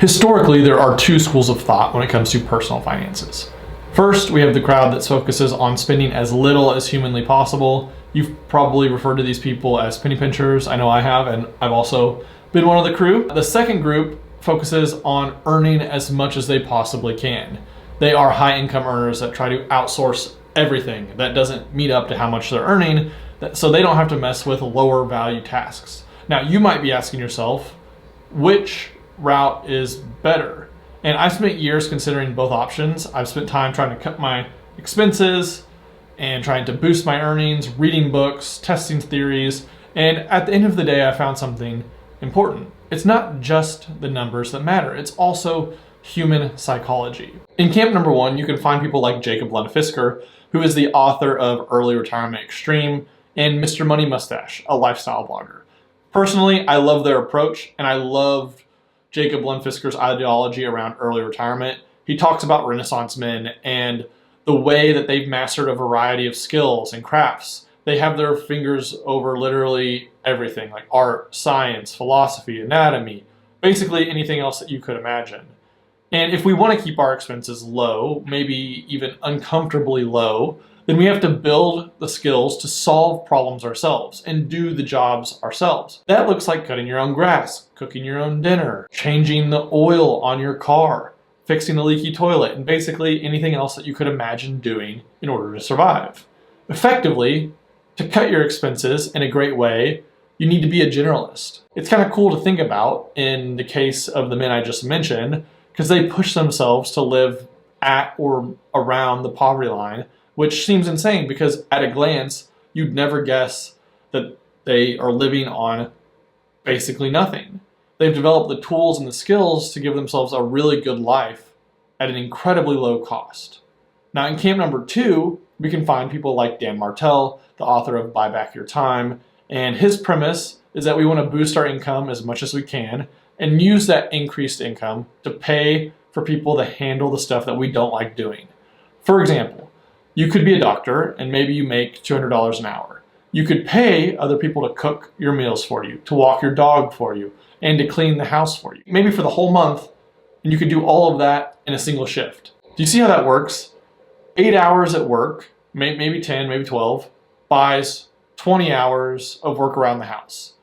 Historically, there are two schools of thought when it comes to personal finances. First, we have the crowd that focuses on spending as little as humanly possible. You've probably referred to these people as penny pinchers. I know I have, and I've also been one of the crew. The second group focuses on earning as much as they possibly can. They are high income earners that try to outsource everything that doesn't meet up to how much they're earning, so they don't have to mess with lower value tasks. Now, you might be asking yourself, which route is better? And I've spent years considering both options. I've spent time trying to cut my expenses and trying to boost my earnings, reading books, testing theories, and at the end of the day, I found something important. It's not just the numbers that matter, it's also human psychology. In camp number one, you can find people like Jacob Lund-Fisker, who is the author of Early Retirement Extreme, and Mr. Money Mustache, a lifestyle blogger. Personally, I love their approach, and I love Jacob Lund-Fisker's ideology around early retirement. He talks about Renaissance men and the way that they've mastered a variety of skills and crafts. They have their fingers over literally everything, like art, science, philosophy, anatomy, basically anything else that you could imagine. And if we want to keep our expenses low, maybe even uncomfortably low, then we have to build the skills to solve problems ourselves and do the jobs ourselves. That looks like cutting your own grass, cooking your own dinner, changing the oil on your car, fixing the leaky toilet, and basically anything else that you could imagine doing in order to survive. Effectively, to cut your expenses in a great way, you need to be a generalist. It's kind of cool to think about in the case of the men I just mentioned, because they push themselves to live at or around the poverty line, which seems insane because at a glance, you'd never guess that they are living on basically nothing. They've developed the tools and the skills to give themselves a really good life at an incredibly low cost. Now, in camp number two, we can find people like Dan Martell, the author of Buy Back Your Time, and his premise is that we want to boost our income as much as we can and use that increased income to pay for people to handle the stuff that we don't like doing. For example, you could be a doctor and maybe you make $200 an hour. You could pay other people to cook your meals for you, to walk your dog for you, and to clean the house for you. Maybe for the whole month, and you could do all of that in a single shift. Do you see how that works? 8 hours at work, maybe 10, maybe 12, buys 20 hours of work around the house.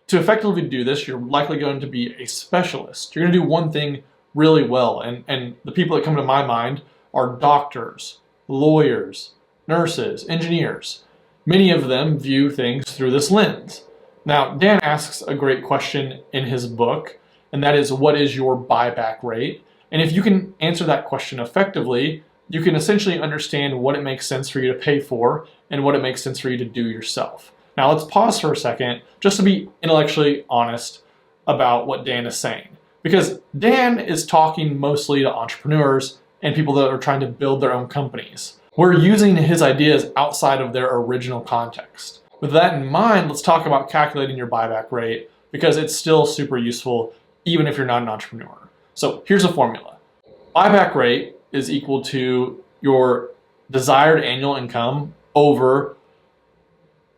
To effectively do this, you're likely going to be a specialist. You're going to do one thing really well, and the people that come to my mind are doctors, lawyers, nurses, engineers. Many of them view things through this lens. Now, Dan asks a great question in his book, and that is, what is your buyback rate? And if you can answer that question effectively, you can essentially understand what it makes sense for you to pay for and what it makes sense for you to do yourself. Now, let's pause for a second just to be intellectually honest about what Dan is saying. Because Dan is talking mostly to entrepreneurs and people that are trying to build their own companies. We're using his ideas outside of their original context. With that in mind, let's talk about calculating your buyback rate because it's still super useful even if you're not an entrepreneur. So here's a formula. Buyback rate is equal to your desired annual income over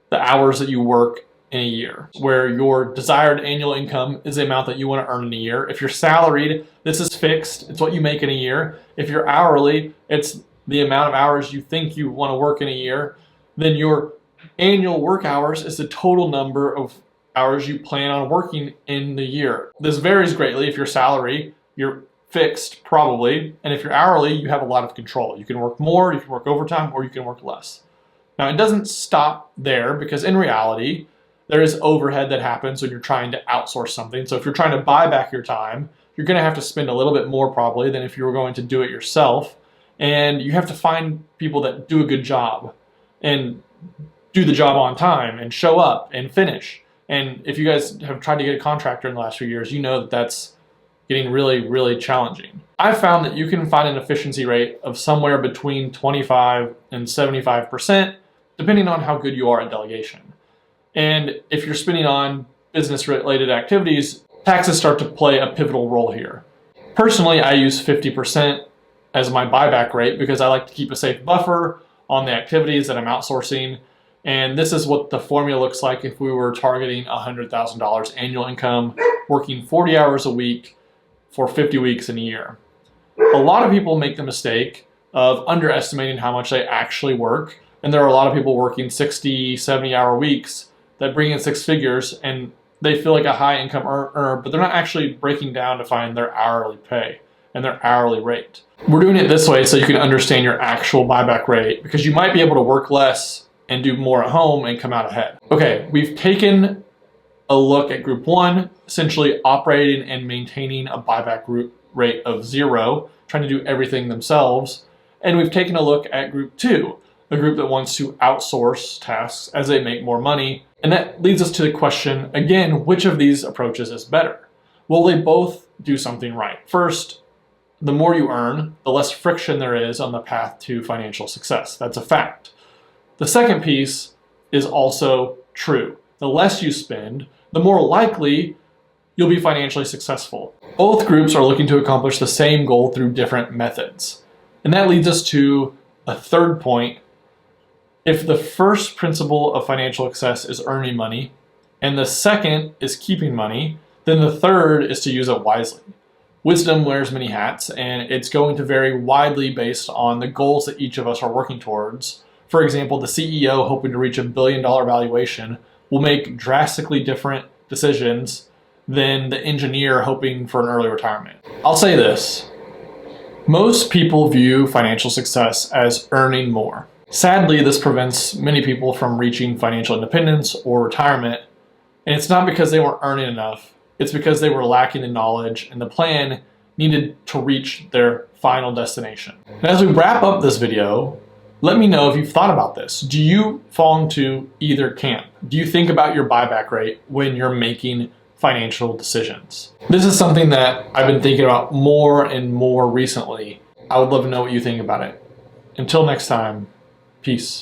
the hours that you work in a year, where your desired annual income is the amount that you want to earn in a year. If you're salaried, this is fixed. It's what you make in a year. If you're hourly, it's the amount of hours you think you want to work in a year. Then your annual work hours is the total number of hours you plan on working in the year. This varies greatly. If you're salary, you're fixed probably. And if you're hourly, you have a lot of control. You can work more, you can work overtime, or you can work less. Now, it doesn't stop there because in reality, there is overhead that happens when you're trying to outsource something. So if you're trying to buy back your time, you're going to have to spend a little bit more probably than if you were going to do it yourself. And you have to find people that do a good job and do the job on time and show up and finish. And if you guys have tried to get a contractor in the last few years, you know that that's getting really, really challenging. I've found that you can find an efficiency rate of somewhere between 25 and 75%, depending on how good you are at delegation. And if you're spending on business-related activities, taxes start to play a pivotal role here. Personally, I use 50% as my buyback rate because I like to keep a safe buffer on the activities that I'm outsourcing. And this is what the formula looks like if we were targeting $100,000 annual income, working 40 hours a week, for 50 weeks in a year. A lot of people make the mistake of underestimating how much they actually work. And there are a lot of people working 60, 70-hour weeks that bring in six figures and they feel like a high income earner, but they're not actually breaking down to find their hourly pay and their hourly rate. We're doing it this way so you can understand your actual buyback rate, because you might be able to work less and do more at home and come out ahead. Okay, we've taken a look at group one, essentially operating and maintaining a buyback rate of 0, trying to do everything themselves. And we've taken a look at group two, a group that wants to outsource tasks as they make more money. And that leads us to the question, again, which of these approaches is better? Well, they both do something right. First, the more you earn, the less friction there is on the path to financial success. That's a fact. The second piece is also true. The less you spend, the more likely you'll be financially successful. Both groups are looking to accomplish the same goal through different methods. And that leads us to a third point. If the first principle of financial success is earning money, and the second is keeping money, then the third is to use it wisely. Wisdom wears many hats, and it's going to vary widely based on the goals that each of us are working towards. For example, the CEO hoping to reach $1 billion valuation will make drastically different decisions than the engineer hoping for an early retirement. I'll say this. Most people view financial success as earning more. Sadly, this prevents many people from reaching financial independence or retirement, and it's not because they weren't earning enough. It's because they were lacking the knowledge and the plan needed to reach their final destination. And as we wrap up this video, let me know if you've thought about this. Do you fall into either camp? Do you think about your buyback rate when you're making financial decisions? This is something that I've been thinking about more and more recently. I would love to know what you think about it. Until next time, peace.